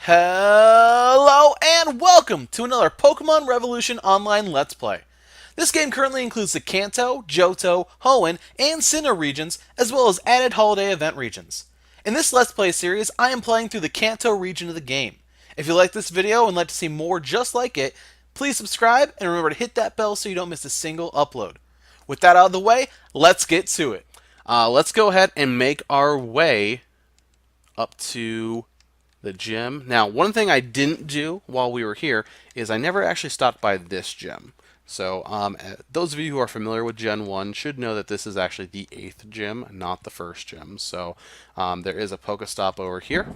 Hello and welcome to another Pokemon Revolution Online Let's Play. This game currently includes the Kanto, Johto, Hoenn, and Sinnoh regions, as well as added holiday event regions. In this Let's Play series, I am playing through the Kanto region of the game. If you like this video and like to see more just like it, please subscribe and remember to hit that bell so you don't miss a single upload. With that out of the way, let's get to it. Let's go ahead and make our way up to the gym. Now, one thing I didn't do while we were here is I never actually stopped by this gym. So, those of you who are familiar with Gen 1 should know that this is actually the 8th gym, not the first gym. So, there is a Pokestop over here,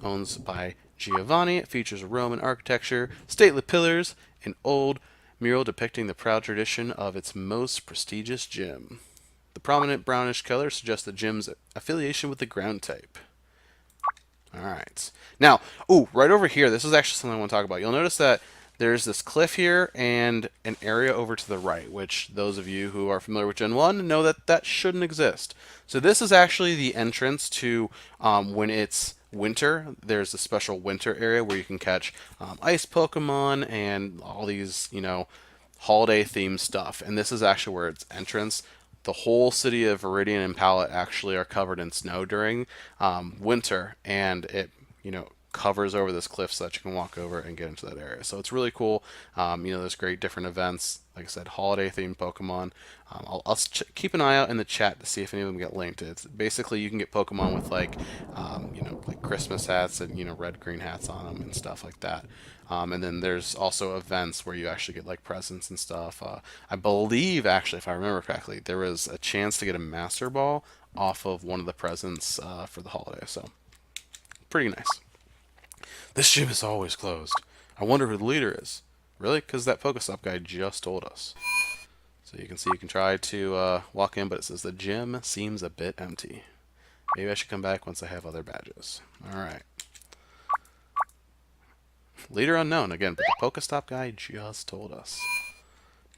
owned by Giovanni. It features Roman architecture, stately pillars, an old mural depicting the proud tradition of its most prestigious gym. The prominent brownish color suggests the gym's affiliation with the ground type. Alright. Now, right over here, this is actually something I want to talk about. You'll notice that there's this cliff here and an area over to the right, which those of you who are familiar with Gen 1 know that that shouldn't exist. So this is actually the entrance to when it's winter. There's a special winter area where you can catch ice Pokemon and all these, holiday themed stuff. And this is actually where its entrance. The whole city of Viridian and Pallet actually are covered in snow during winter, and it covers over this cliff so that you can walk over and get into that area. So it's really cool. There's great different events. Like I said, holiday themed Pokemon. I'll keep an eye out in the chat to see if any of them get linked. It's basically you can get Pokemon with like Christmas hats and red green hats on them and stuff like that. And then there's also events where you actually get like presents and stuff. I believe, actually, if I remember correctly, there was a chance to get a Master Ball off of one of the presents for the holiday. So, pretty nice. This gym is always closed. I wonder who the leader is. Really? Because that Pokestop guy just told us. So you can see you can try to walk in, but it says the gym seems a bit empty. Maybe I should come back once I have other badges. Alright. Leader unknown again, but the Pokestop guy just told us.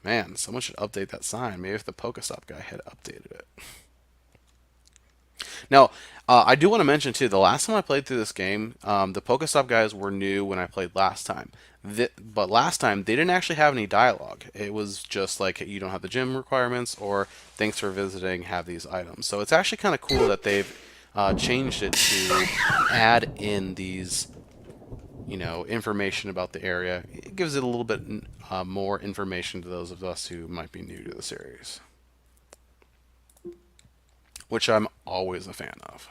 Man, someone should update that sign. Maybe if the Pokestop guy had updated it. Now, I do want to mention too, the last time I played through this game, the Pokestop guys were new when I played last time. But last time, they didn't actually have any dialogue. It was just like, you don't have the gym requirements, or thanks for visiting, have these items. So it's actually kind of cool that they've changed it to add in these information about the area. It gives it a little bit more information to those of us who might be new to the series, which I'm always a fan of.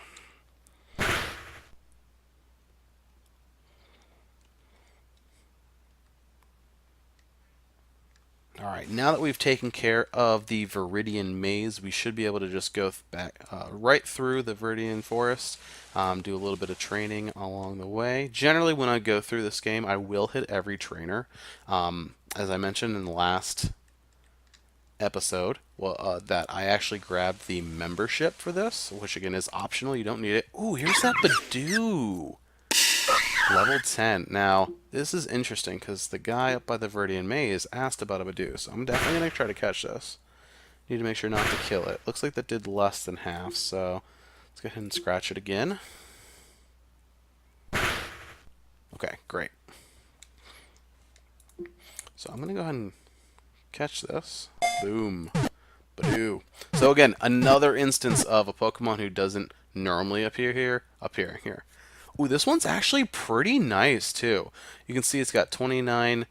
Alright, now that we've taken care of the Viridian Maze, we should be able to just go back right through the Viridian Forest, do a little bit of training along the way. Generally, when I go through this game, I will hit every trainer. As I mentioned in the last episode, that I actually grabbed the membership for this, which again is optional. You don't need it. Ooh, here's that Badoo! Level 10. Now, this is interesting because the guy up by the Viridian Maze asked about a Badoo, so I'm definitely going to try to catch this. Need to make sure not to kill it. Looks like that did less than half, so let's go ahead and scratch it again. Okay, great. So I'm going to go ahead and catch this. Boom. Badoo. So again, another instance of a Pokemon who doesn't normally appear here, appearing here. Ooh, this one's actually pretty nice, too. You can see it's got 29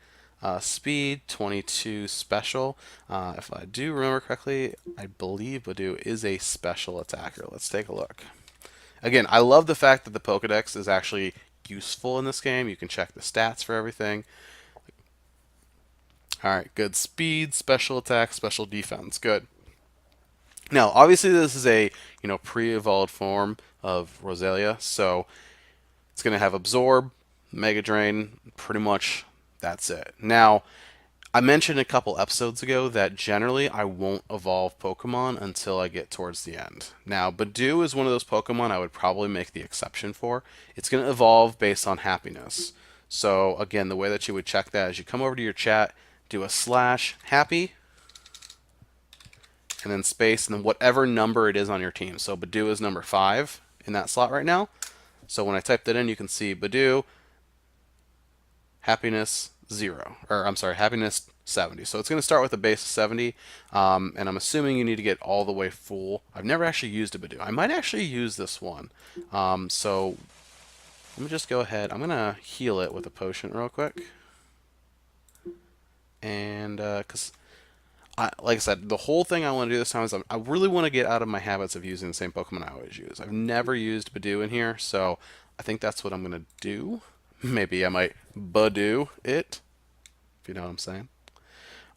speed, 22 special. If I do remember correctly, I believe Badoo is a special attacker. Let's take a look. Again, I love the fact that the Pokedex is actually useful in this game. You can check the stats for everything. Alright, good speed, special attack, special defense. Good. Now, obviously this is a, pre-evolved form of Roselia, so it's going to have Absorb, Mega Drain, pretty much that's it. Now, I mentioned a couple episodes ago that generally I won't evolve Pokemon until I get towards the end. Now, Badoo is one of those Pokemon I would probably make the exception for. It's going to evolve based on happiness. So, again, the way that you would check that is you come over to your chat, do a /happy, and then space, and then whatever number it is on your team. So Badoo is number 5. in that slot right now. So when I type that in, you can see Badoo, happiness 0, or I'm sorry, happiness 70. So it's going to start with a base of 70, and I'm assuming you need to get all the way full. I've never actually used a Badoo. I might actually use this one. So let me just go ahead. I'm going to heal it with a potion real quick. And because like I said, the whole thing I want to do this time is I really want to get out of my habits of using the same Pokemon I always use. I've never used Badoo in here, so I think that's what I'm going to do. Maybe I might Badoo it, if you know what I'm saying.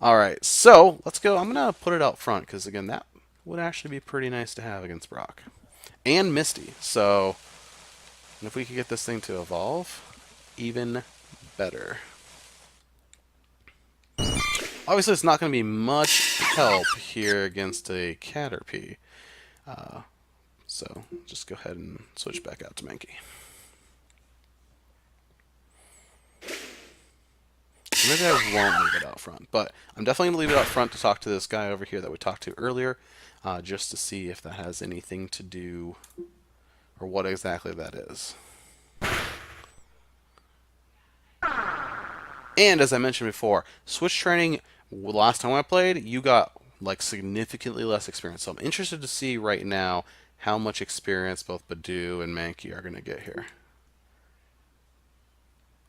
All right, so let's go. I'm going to put it out front because, again, that would actually be pretty nice to have against Brock. And Misty, so if we could get this thing to evolve, even better. Obviously, it's not going to be much help here against a Caterpie. So just go ahead and switch back out to Mankey. Maybe I won't leave it out front, but I'm definitely going to leave it out front to talk to this guy over here that we talked to earlier, just to see if that has anything to do, or what exactly that is. And as I mentioned before, switch training, last time I played, you got like significantly less experience. So I'm interested to see right now how much experience both Badoo and Mankey are going to get here.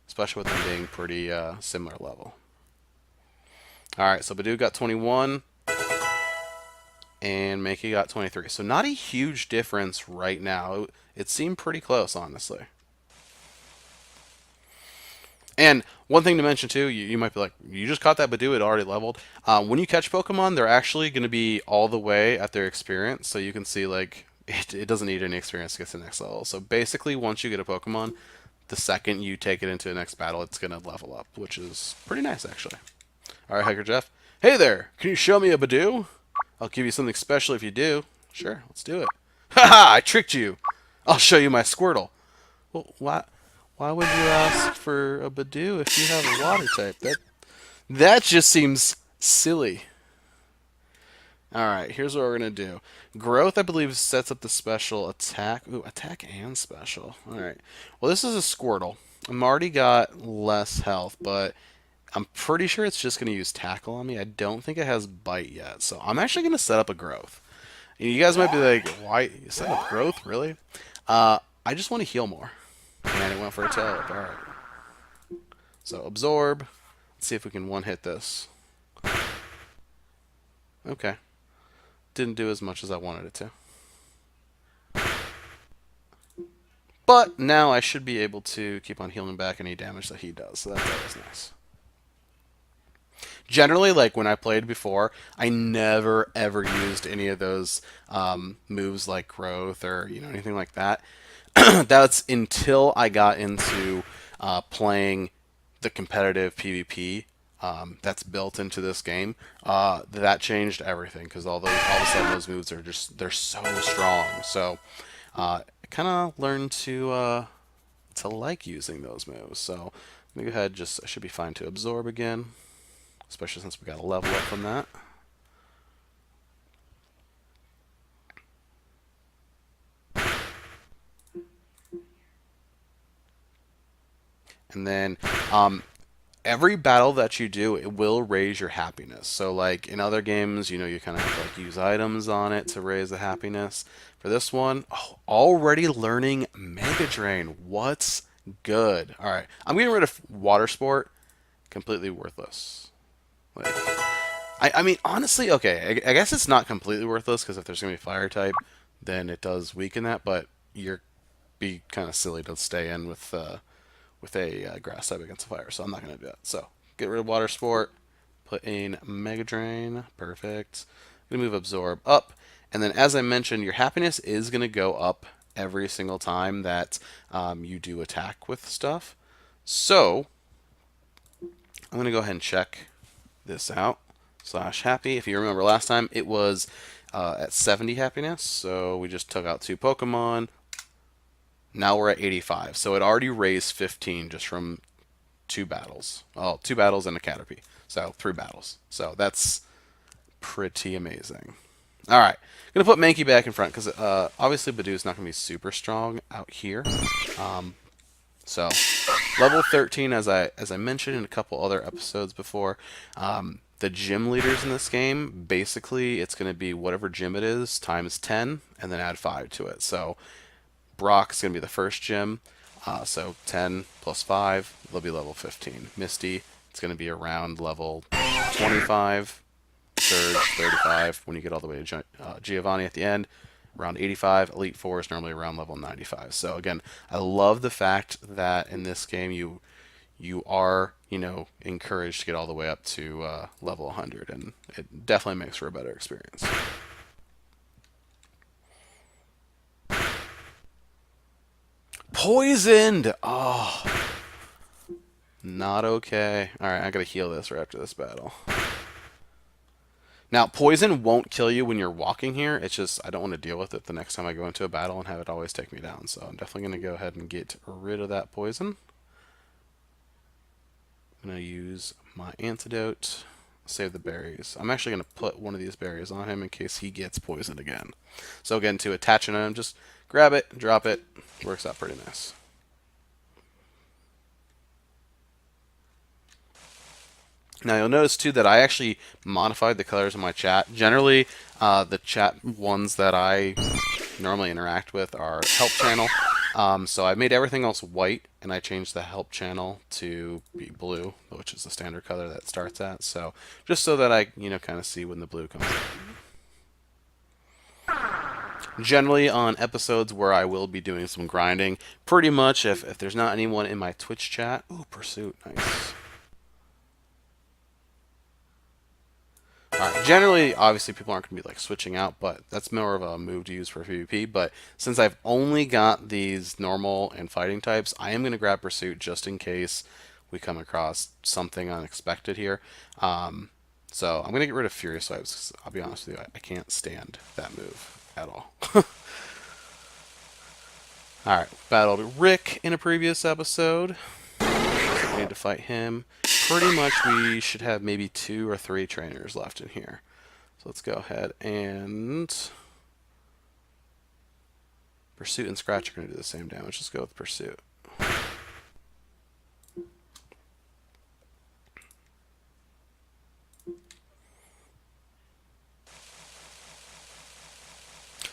Especially with them being pretty similar level. Alright, so Badoo got 21, and Mankey got 23. So not a huge difference right now. It seemed pretty close, honestly. And one thing to mention too, you might be like, you just caught that Badoo, it already leveled. When you catch Pokemon, they're actually going to be all the way at their experience, so you can see like it doesn't need any experience to get to the next level. So basically, once you get a Pokemon, the second you take it into the next battle, it's going to level up, which is pretty nice actually. All right, Hiker Jeff. Hey there, can you show me a Badoo? I'll give you something special if you do. Sure, let's do it. Haha, I tricked you. I'll show you my Squirtle. Well, why would you ask for a Badoo if you have a water type? That just seems silly. Alright, here's what we're going to do. Growth, I believe, sets up the special attack. Ooh, attack and special. Alright. Well, this is a Squirtle. I'm already got less health, but I'm pretty sure it's just going to use Tackle on me. I don't think it has Bite yet, so I'm actually going to set up a Growth. You guys might be like, why? You set up Growth? Really? I just want to heal more. And it went for a tail. Alright. So, Absorb. Let's see if we can one-hit this. Okay. Didn't do as much as I wanted it to. But now I should be able to keep on healing back any damage that he does, so that's always nice. Generally, like when I played before, I never ever used any of those moves like Growth or anything like that. That's until I got into playing the competitive PvP that's built into this game. That changed everything because all of a sudden those moves are they're so strong. So I kind of learned to like using those moves. So let me go ahead. I should be fine to absorb again, especially since we got a level up from that. And then every battle that you do, it will raise your happiness. So like in other games, you kind of have to like use items on it to raise the happiness. For this one, already learning Mega Drain. What's good? All right, I'm getting rid of Water Sport. Completely worthless. Like, I mean, honestly, okay, I guess it's not completely worthless because if there's gonna be Fire type, then it does weaken that. But you're be kind of silly to stay in with a grass type against a fire, so I'm not going to do that. So get rid of Water Sport, put in Mega Drain, perfect. I'm going to move Absorb up, and then as I mentioned, your happiness is going to go up every single time that you do attack with stuff. So I'm going to go ahead and check this out. /happy. If you remember last time, it was at 70 happiness, so we just took out 2 Pokemon. Now we're at 85, so it already raised 15 just from 2 battles. Oh, 2 battles and a Caterpie, so 3 battles. So that's pretty amazing. All right, gonna put Mankey back in front because obviously Badoo's not gonna be super strong out here. So level 13, as I mentioned in a couple other episodes before, the gym leaders in this game, basically it's going to be whatever gym it is times 10 and then add 5 to it. So Brock's going to be the first gym. So 10 plus 5, they'll be level 15. Misty, it's going to be around level 25. Surge, 35 when you get all the way to Giovanni at the end. Around 85. Elite Four is normally around level 95. So again, I love the fact that in this game you are encouraged to get all the way up to level 100, and it definitely makes for a better experience. Poisoned. Oh, not okay. All right, I gotta heal this right after this battle. Now, poison won't kill you when you're walking here. It's just I don't want to deal with it the next time I go into a battle and have it always take me down. So I'm definitely going to go ahead and get rid of that poison. I'm going to use my antidote, save the berries. I'm actually going to put one of these berries on him in case he gets poisoned again. So again, to attach it on him, just grab it, drop it. Works out pretty nice. Now you'll notice too that I actually modified the colors in my chat. Generally, the chat ones that I normally interact with are help channel. So I made everything else white, and I changed the help channel to be blue, which is the standard color that starts at. So just so that I, kind of see when the blue comes out. Generally, on episodes where I will be doing some grinding, pretty much if there's not anyone in my Twitch chat, ooh, Pursuit, nice. Generally, obviously, people aren't going to be like switching out, but that's more of a move to use for PvP. But since I've only got these normal and fighting types, I am going to grab Pursuit just in case we come across something unexpected here. So I'm going to get rid of Furious Vibes because I'll be honest with you, I can't stand that move at all. Alright, battled Rick in a previous episode. We need to fight him. Pretty much we should have maybe 2 or 3 trainers left in here. So let's go ahead and... Pursuit and Scratch are going to do the same damage. Let's go with Pursuit.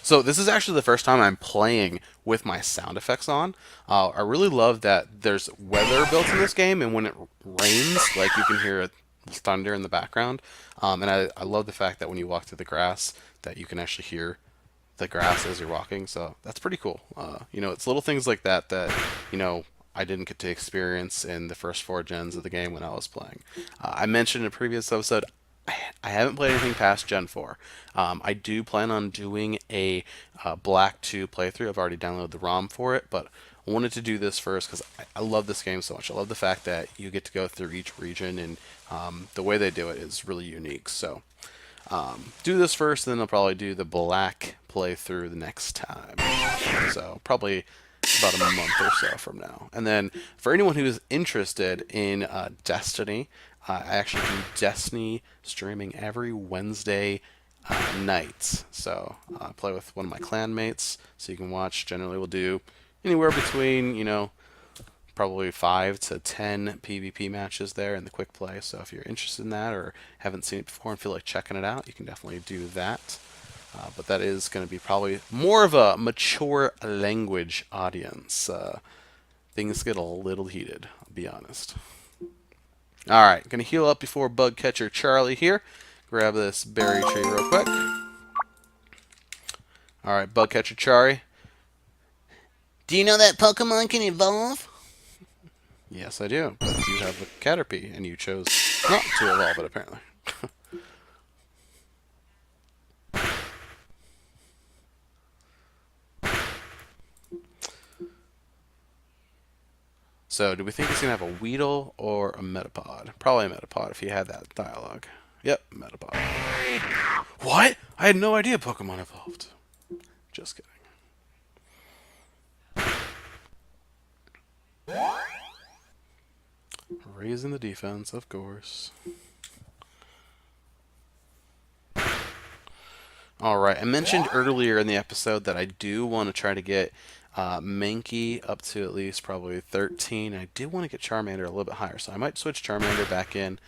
So this is actually the first time I'm playing with my sound effects on. I really love that there's weather built in this game, and when it rains, like you can hear thunder in the background. And I love the fact that when you walk through the grass, that you can actually hear the grass as you're walking. So that's pretty cool. It's little things like that that I didn't get to experience in the first 4 gens of the game when I was playing. I mentioned in a previous episode, I haven't played anything past Gen 4. I do plan on doing a Black 2 playthrough. I've already downloaded the ROM for it, but I wanted to do this first because I love this game so much. I love the fact that you get to go through each region, and the way they do it is really unique. So do this first, then I'll probably do the Black playthrough the next time. So probably about a month or so from now. And then for anyone who is interested in Destiny, I actually do Destiny streaming every Wednesday night. So I play with one of my clan mates, so you can watch. Generally, we'll do anywhere between, probably 5 to 10 PvP matches there in the quick play. So if you're interested in that or haven't seen it before and feel like checking it out, you can definitely do that. But that is going to be probably more of a mature language audience. Things get a little heated, I'll be honest. Alright, going to heal up before Bug Catcher Charlie here. Grab this berry tree real quick. Alright, Bug Catcher Charlie. Do you know that Pokemon can evolve? Yes, I do. But you have a Caterpie, and you chose not to evolve it, apparently. So, do we think he's going to have a Weedle or a Metapod? Probably a Metapod if he had that dialogue. Yep, Metapod. What? I had no idea Pokemon evolved. Just kidding. Raising the defense, of course. All right. I mentioned earlier in the episode that I do want to try to get Mankey up to at least probably 13. I do want to get Charmander a little bit higher, so I might switch Charmander back in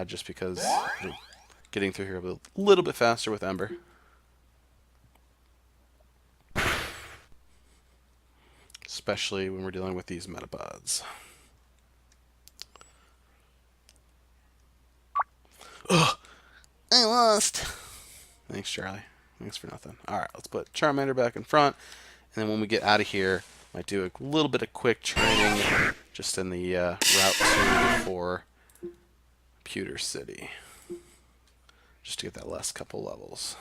just because getting through here a little bit faster with Ember. Especially when we're dealing with these Metapods. I lost. Thanks, Charlie. Thanks for nothing. Alright, let's put Charmander back in front. And then when we get out of here, might do a little bit of quick training just in the Route 2 for Pewter City. Just to get that last couple levels.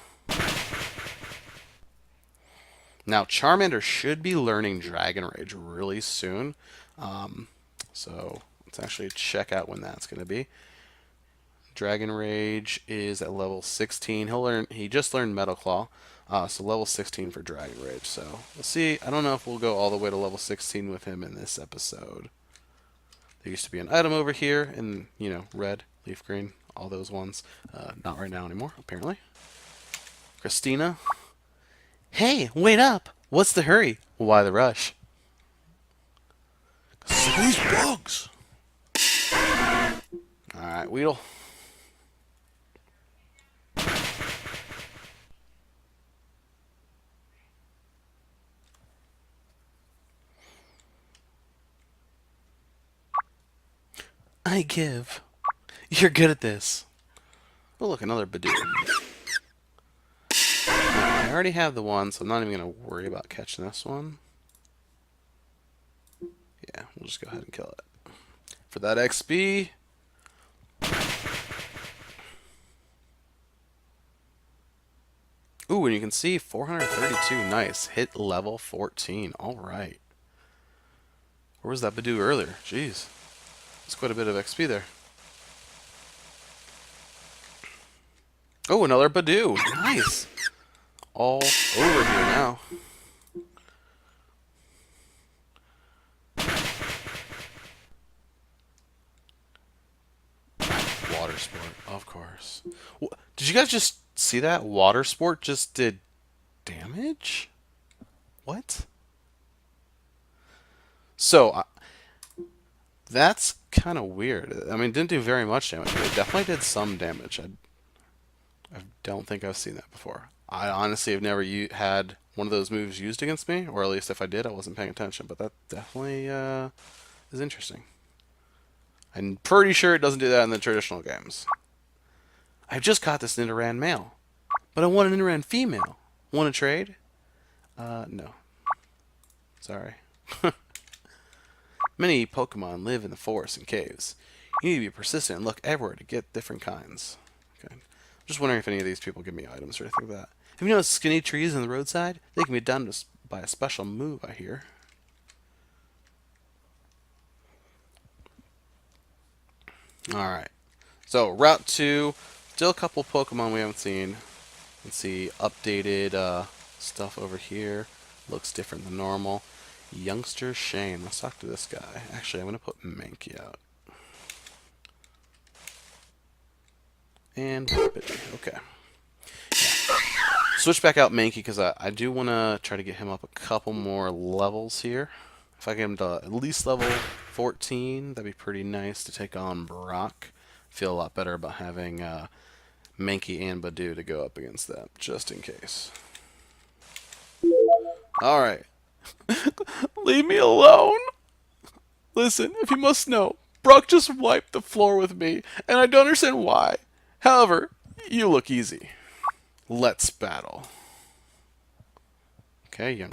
Now, Charmander should be learning Dragon Rage really soon. So let's actually check out when that's going to be. Dragon Rage is at level 16. He just learned Metal Claw, so level 16 for Dragon Rage. So we'll see. I don't know if we'll go all the way to level 16 with him in this episode. There used to be an item over here in, red, leaf green, all those ones. Not right now anymore, apparently. Christina. Hey, wait up! What's the hurry? Why the rush? Sick of these bugs. Alright, Weedle. I give. You're good at this. Oh, look, another Badoo. I already have the one, so I'm not even going to worry about catching this one. Yeah, we'll just go ahead and kill it. For that XP. Ooh, and you can see 432. Nice. Hit level 14. All right. Where was that Badoo earlier? Jeez. That's quite a bit of XP there. Oh, another Badoo. Nice. All over here now. Water sport, of course. Did you guys just see that? Water sport just did damage? What? So, that's kind of weird. I mean, it didn't do very much damage, but it definitely did some damage. I don't think I've seen that before. I honestly have never had one of those moves used against me, or at least if I did, I wasn't paying attention. But that definitely is interesting. I'm pretty sure it doesn't do that in the traditional games. I've just caught this Nidoran male, but I want an Nidoran female. Want to trade? No. Sorry. Many Pokemon live in the forests and caves. You need to be persistent and look everywhere to get different kinds. Okay. Just wondering if any of these people give me items or anything like that. Have you noticed skinny trees on the roadside? They can be done by a special move, I hear. Alright. So, Route 2. Still a couple Pokemon we haven't seen. Let's see. Updated stuff over here. Looks different than normal. Youngster Shane. Let's talk to this guy. Actually, I'm going to put Mankey out. And okay. Yeah. Switch back out Mankey because I do want to try to get him up a couple more levels here. If I get him to at least level 14, that'd be pretty nice to take on Brock. Feel a lot better about having Mankey and Badoo to go up against that, just in case. Alright. Leave me alone. Listen, if you must know, Brock just wiped the floor with me, and I don't understand why. However, you look easy. Let's battle. Okay, young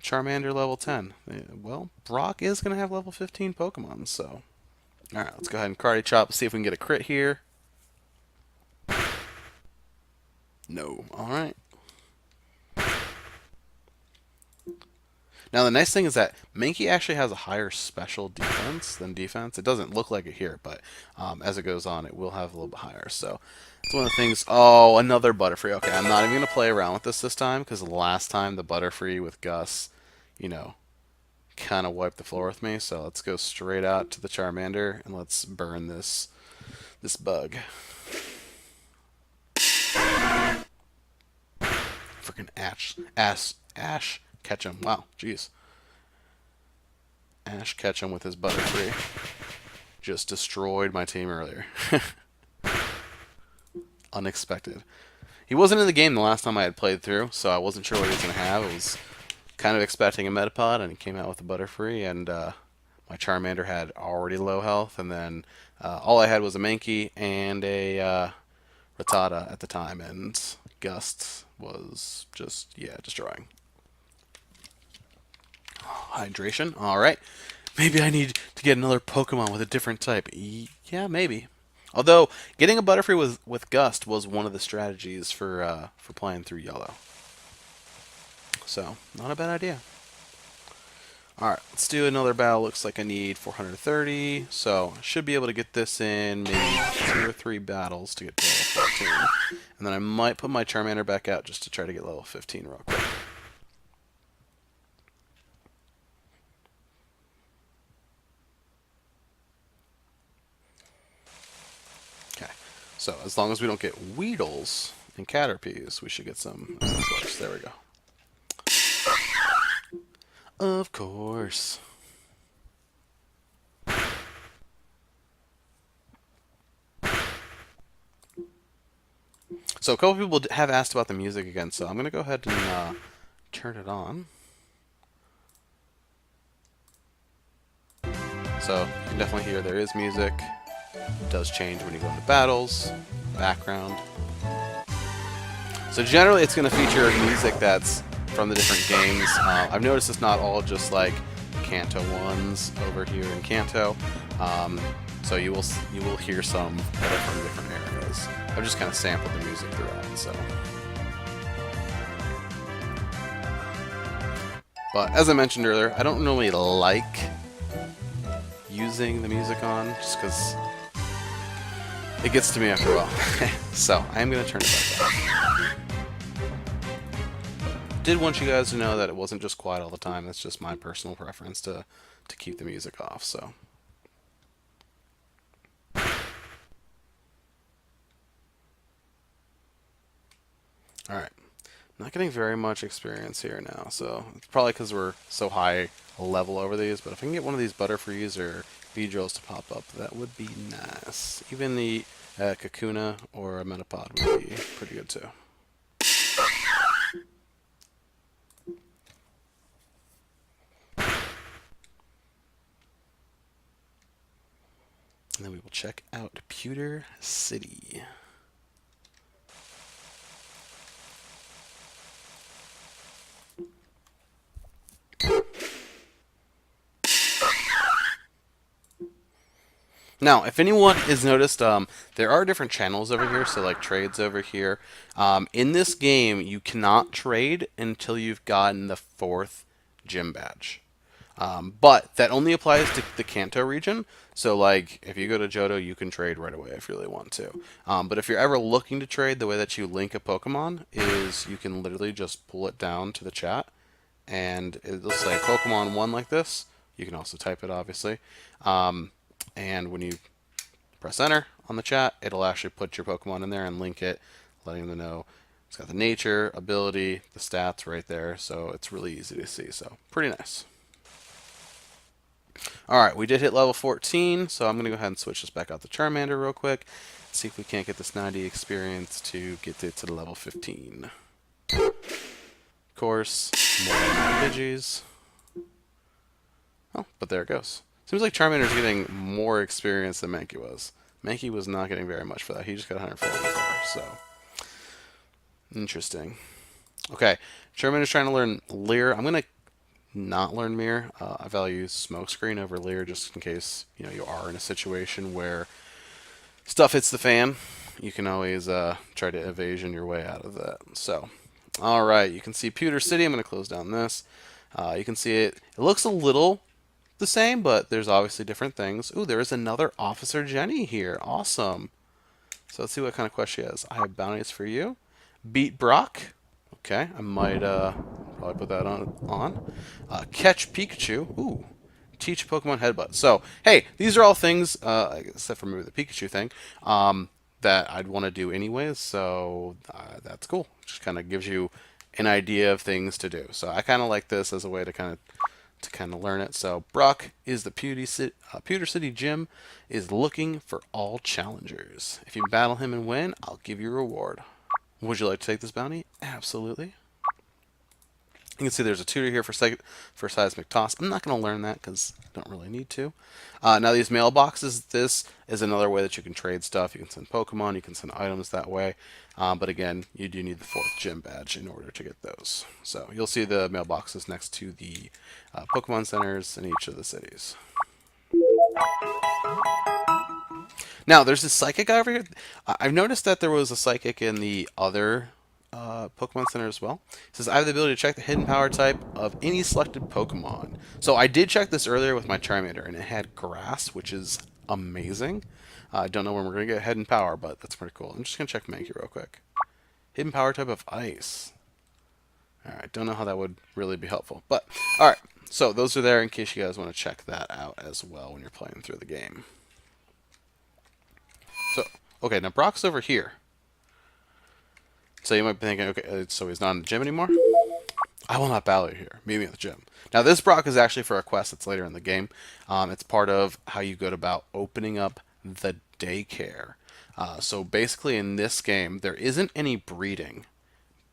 Charmander level 10. Well, Brock is going to have level 15 Pokemon, so... Alright, let's go ahead and Karate Chop, see if we can get a crit here. No. Alright. Now, the nice thing is that Mankey actually has a higher special defense than defense. It doesn't look like it here, but as it goes on, it will have a little bit higher. So, it's one of the things... Oh, another Butterfree. Okay, I'm not even going to play around with this time, because the last time the Butterfree with Gus, kind of wiped the floor with me. So, let's go straight out to the Charmander, and let's burn this bug. Freaking Ash Ketchum. Wow, jeez. Ash Ketchum with his Butterfree just destroyed my team earlier. Unexpected. He wasn't in the game the last time I had played through, so I wasn't sure what he was going to have. I was kind of expecting a Metapod, and he came out with a Butterfree, and my Charmander had already low health, and then all I had was a Mankey and a Rattata at the time, and Gust was just, yeah, destroying. Hydration? Alright. Maybe I need to get another Pokemon with a different type. Yeah, maybe. Although, getting a Butterfree with Gust was one of the strategies for playing through Yellow. So, not a bad idea. Alright, let's do another battle. Looks like I need 430, so I should be able to get this in maybe 2 or 3 battles to get to level 14. And then I might put my Charmander back out just to try to get level 15 real quick. Okay, so as long as we don't get Weedles and Caterpies, we should get some close. There we go. Of course. So a couple people have asked about the music again, so I'm going to go ahead and turn it on. So you can definitely hear there is music. It does change when you go into battles, background. So generally it's going to feature music that's from the different games. I've noticed it's not all just like Kanto ones over here in Kanto. So you will hear some that are from different areas. I've just kind of sampled the music throughout. So, but as I mentioned earlier, I don't really like using the music on just because it gets to me after a while. So I am going to turn it back on. Did want you guys to know that it wasn't just quiet all the time. That's just my personal preference to keep the music off. So. Alright, not getting very much experience here now, so it's probably because we're so high level over these, but if I can get one of these Butterfrees or Beedrills to pop up, that would be nice. Even the Kakuna or a Metapod would be pretty good too. And then we will check out Pewter City. Now, if anyone has noticed, there are different channels over here, so like trades over here. In this game, you cannot trade until you've gotten the 4th gym badge. But that only applies to the Kanto region. So, like, if you go to Johto, you can trade right away if you really want to. But if you're ever looking to trade, the way that you link a Pokemon is you can literally just pull it down to the chat, and it'll say Pokemon 1 like this. You can also type it, obviously. And when you press enter on the chat, it'll actually put your Pokemon in there and link it, letting them know it's got the nature, ability, the stats right there. So it's really easy to see. So pretty nice. Alright, we did hit level 14, so I'm going to go ahead and switch this back out to Charmander real quick. See if we can't get this 90 experience to get it to the level 15. Of course, more Digis. Oh, but there it goes. Seems like Charmander's getting more experience than Mankey was. Mankey was not getting very much for that. He just got 144, so... Interesting. Okay, Charmander's trying to learn Leer. I'm going to not learn Mirror. I value Smokescreen over Leer just in case, you know, you are in a situation where stuff hits the fan. You can always try to evasion your way out of that. So, alright, you can see Pewter City. I'm going to close down this. You can see it. It looks a little the same, but there's obviously different things. Ooh, there is another Officer Jenny here. Awesome. So let's see what kind of quest she has. I have bounties for you. Beat Brock. Okay, I might probably put that on. Catch Pikachu. Ooh. Teach Pokemon Headbutt. So, hey, these are all things, except for maybe the Pikachu thing, that I'd want to do anyways, so that's cool. Just kind of gives you an idea of things to do. So I kind of like this as a way to kind of learn it. So Brock is the Pewter City Gym is looking for all challengers. If you battle him and win, I'll give you a reward. Would you like to take this bounty? Absolutely. You can see there's a tutor here for seismic toss. I'm not going to learn that because I don't really need to. Now these mailboxes, this is another way that you can trade stuff. You can send Pokemon, you can send items that way. But again, you do need the 4th gym badge in order to get those. So you'll see the mailboxes next to the Pokemon centers in each of the cities. Now there's this psychic over here. I've noticed that there was a psychic in the other Pokemon Center as well. It says, I have the ability to check the hidden power type of any selected Pokemon. So I did check this earlier with my Charmander, and it had Grass, which is amazing. I don't know when we're going to get hidden power, but that's pretty cool. I'm just going to check Mankey real quick. Hidden power type of Ice. Alright, don't know how that would really be helpful. But, alright, so those are there in case you guys want to check that out as well when you're playing through the game. So, okay, now Brock's over here. So you might be thinking, okay, so he's not in the gym anymore? I will not battle you here. Meet me at the gym. Now this Brock is actually for a quest that's later in the game. It's part of how you go about opening up the daycare. So basically in this game, there isn't any breeding.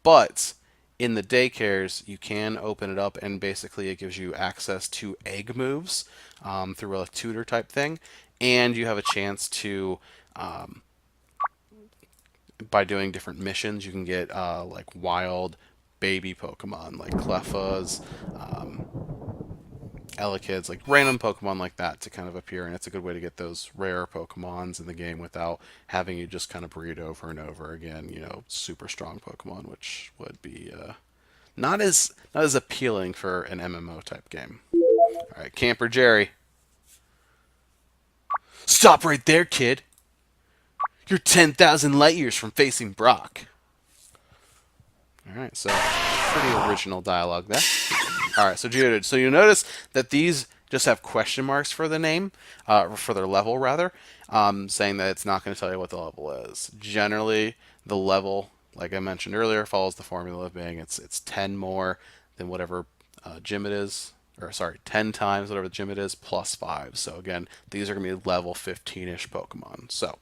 But in the daycares, you can open it up, and basically it gives you access to egg moves through a tutor type thing. And you have a chance to... by doing different missions, you can get like wild baby Pokemon, like Clefas, Elekid's, like random Pokemon like that to kind of appear, and it's a good way to get those rare Pokemons in the game without having you just kind of breed over and over again, you know, super strong Pokemon, which would be not as appealing for an MMO type game. All right, Camper Jerry. Stop right there, kid. You're 10,000 light years from facing Brock. Alright, so pretty original dialogue there. Alright, so Geodude. So you'll notice that these just have question marks for the name, for their level rather, saying that it's not going to tell you what the level is. Generally, the level, like I mentioned earlier, follows the formula of being it's 10 more than whatever gym it is. Or sorry, 10 times whatever the gym it is, plus 5. So again, these are going to be level 15-ish Pokemon. So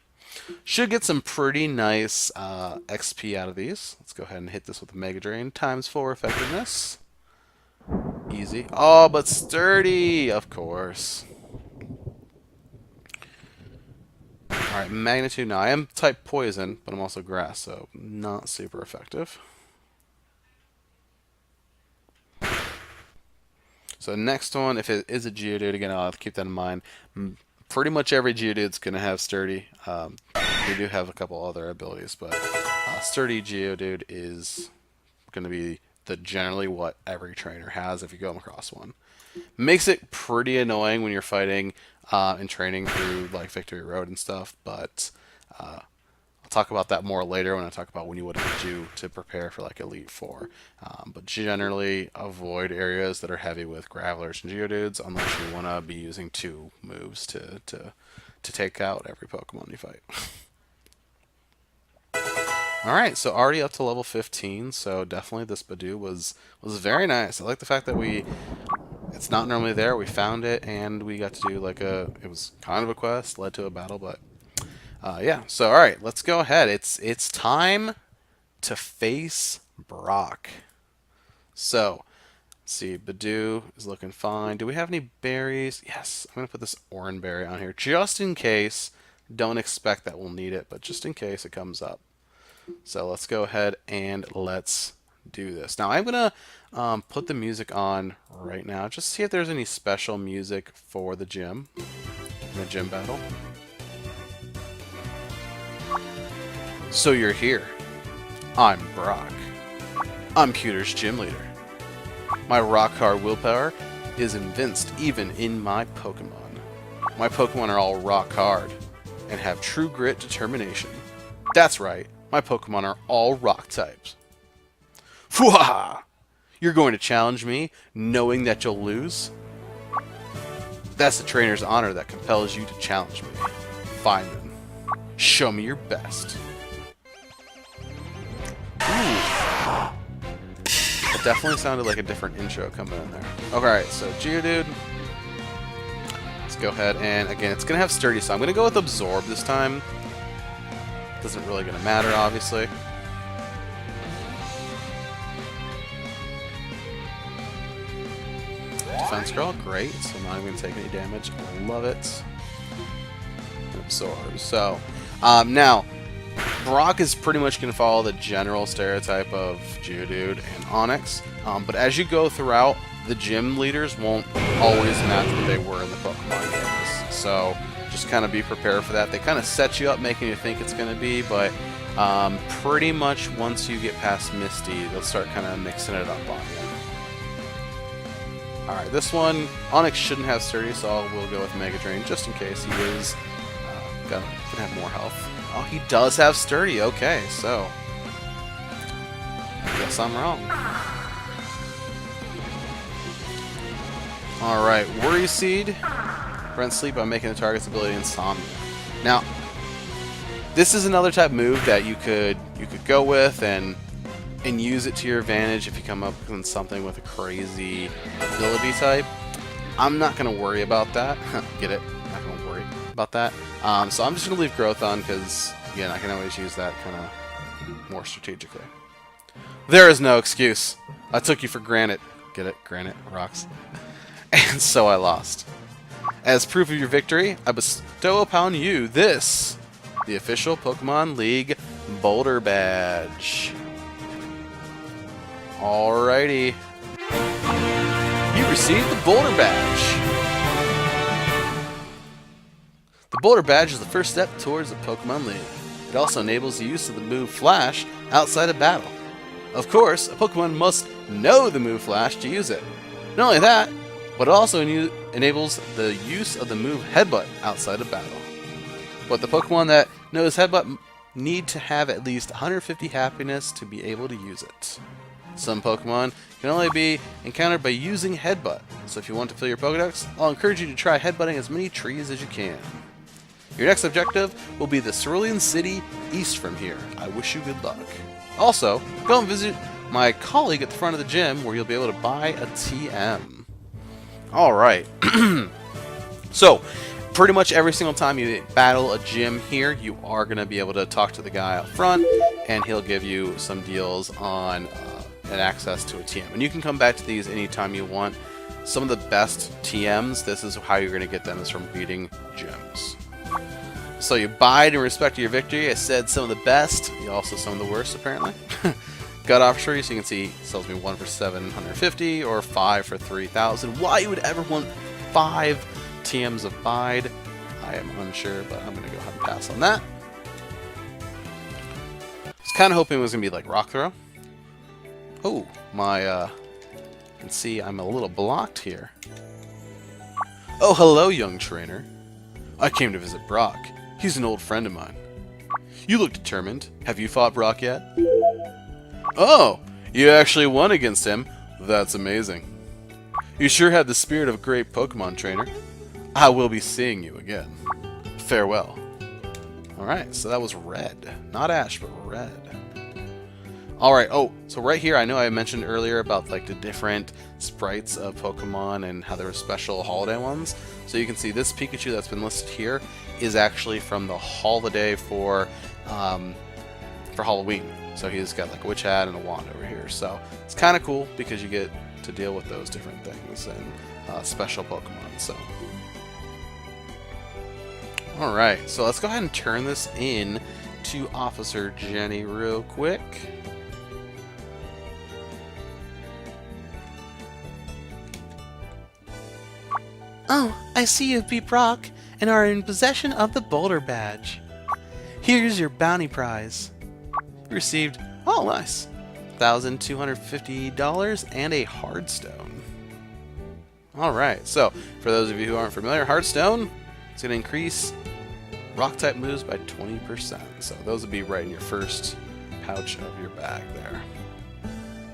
should get some pretty nice XP out of these. Let's go ahead and hit this with a Mega Drain. Times 4 effectiveness. Easy. Oh, but sturdy, of course. Alright, Magnitude. Now, I am type Poison, but I'm also Grass, so not super effective. So next one, if it is a Geodude, again, I'll have to keep that in mind. Pretty much every Geodude's going to have Sturdy. We do have a couple other abilities, but Sturdy Geodude is going to be generally what every trainer has if you come across one. Makes it pretty annoying when you're fighting and training through like Victory Road and stuff, but I'll talk about that more later when I talk about when you would do to prepare for like Elite Four. But generally avoid areas that are heavy with Gravelers and Geodudes unless you want to be using 2 moves to take out every Pokemon you fight. Alright, so already up to level 15, so definitely this Badoo was very nice. I like the fact that it's not normally there, we found it, and we got to do like it was kind of a quest, led to a battle, but yeah, so alright, let's go ahead. It's time to face Brock. So, let's see, Badoo is looking fine. Do we have any berries? Yes, I'm going to put this Oran Berry on here, just in case. Don't expect that we'll need it, but just in case it comes up. So let's go ahead and let's do this. Now I'm going to put the music on right now, just to see if there's any special music for the gym, the gym battle. So you're here. I'm Brock. I'm Pewter's gym leader. My rock-hard willpower is evinced even in my Pokemon. My Pokemon are all rock-hard and have true grit determination. That's right. My Pokemon are all rock types. Fwah! You're going to challenge me, knowing that you'll lose? That's the trainer's honor that compels you to challenge me. Fine then. Show me your best. Ooh. Definitely sounded like a different intro coming in there. Alright, so Geodude. Let's go ahead and, again, it's going to have Sturdy, so I'm going to go with Absorb this time. Doesn't really going to matter, obviously. Defense Curl, great, so not even going to take any damage. I love it. And Absorb. So, now, Brock is pretty much going to follow the general stereotype of Geodude and Onix, but as you go throughout, the gym leaders won't always match what they were in the Pokemon games. So just kind of be prepared for that. They kind of set you up making you think it's going to be, but pretty much once you get past Misty, they'll start kind of mixing it up on you. Alright, this one, Onix shouldn't have Sturdy, so we'll go with Mega Drain just in case he is gonna have more health. Oh, he does have Sturdy. Okay, so I guess I'm wrong. Alright, Worry Seed. Prevent sleep by making the target's ability Insomnia. Now, this is another type move that you could go with and use it to your advantage if you come up with something with a crazy ability type. I'm not going to worry about that. Get it? I'm not going to worry about that. So I'm just going to leave Growth on because, again, I can always use that kind of more strategically. There is no excuse. I took you for granted. Get it? Granite rocks. And so I lost. As proof of your victory, I bestow upon you this, the official Pokemon League Boulder Badge. Alrighty. You received the Boulder Badge. The Boulder Badge is the first step towards the Pokemon League. It also enables the use of the move Flash outside of battle. Of course, a Pokemon must know the move Flash to use it. Not only that, but it also enables the use of the move Headbutt outside of battle. But the Pokemon that knows Headbutt need to have at least 150 happiness to be able to use it. Some Pokemon can only be encountered by using Headbutt, so if you want to fill your Pokedex, I'll encourage you to try headbutting as many trees as you can. Your next objective will be the Cerulean City east from here. I wish you good luck. Also, go and visit my colleague at the front of the gym where you'll be able to buy a TM. Alright, so pretty much every single time you battle a gym here, you are going to be able to talk to the guy up front, and he'll give you some deals on and access to a TM. And you can come back to these anytime you want. Some of the best TMs, this is how you're going to get them, is from beating gyms. So you bide in respect to your victory. I said some of the best, also some of the worst apparently. Gut Officer, so you can see, sells me 1 for 750 or 5 for 3,000. Why you would ever want 5 TMs of Bide, I am unsure, but I'm going to go ahead and pass on that. I was kind of hoping it was going to be like Rock Throw. Oh, my, you can see I'm a little blocked here. Oh, hello, young trainer. I came to visit Brock. He's an old friend of mine. You look determined. Have you fought Brock yet? Oh, you actually won against him. That's amazing. You sure had the spirit of a great Pokemon trainer. I will be seeing you again. Farewell. Alright, so that was red. Not ash, but red. Alright, oh, so right here, I know I mentioned earlier about like the different sprites of Pokemon and how there were special holiday ones. So you can see this Pikachu that's been listed here is actually from the holiday for Halloween. So he's got like a witch hat and a wand over here. So it's kind of cool because you get to deal with those different things and special Pokemon. So, all right. So let's go ahead and turn this in to Officer Jenny real quick. Oh, I see you've beat Brock and are in possession of the Boulder Badge. Here's your bounty prize. You received, oh nice, $1,250 and a Hardstone. Alright, so for those of you who aren't familiar, Hardstone is going to increase Rock-type moves by 20%. So those would be right in your first pouch of your bag there.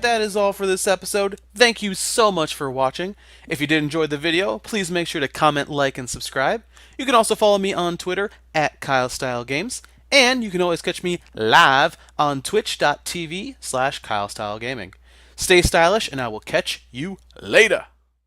That is all for this episode. Thank you so much for watching. If you did enjoy the video, please make sure to comment, like, and subscribe. You can also follow me on Twitter at KyleStyleGames. And you can always catch me live on twitch.tv/KyleStyleGaming. Stay stylish, and I will catch you later.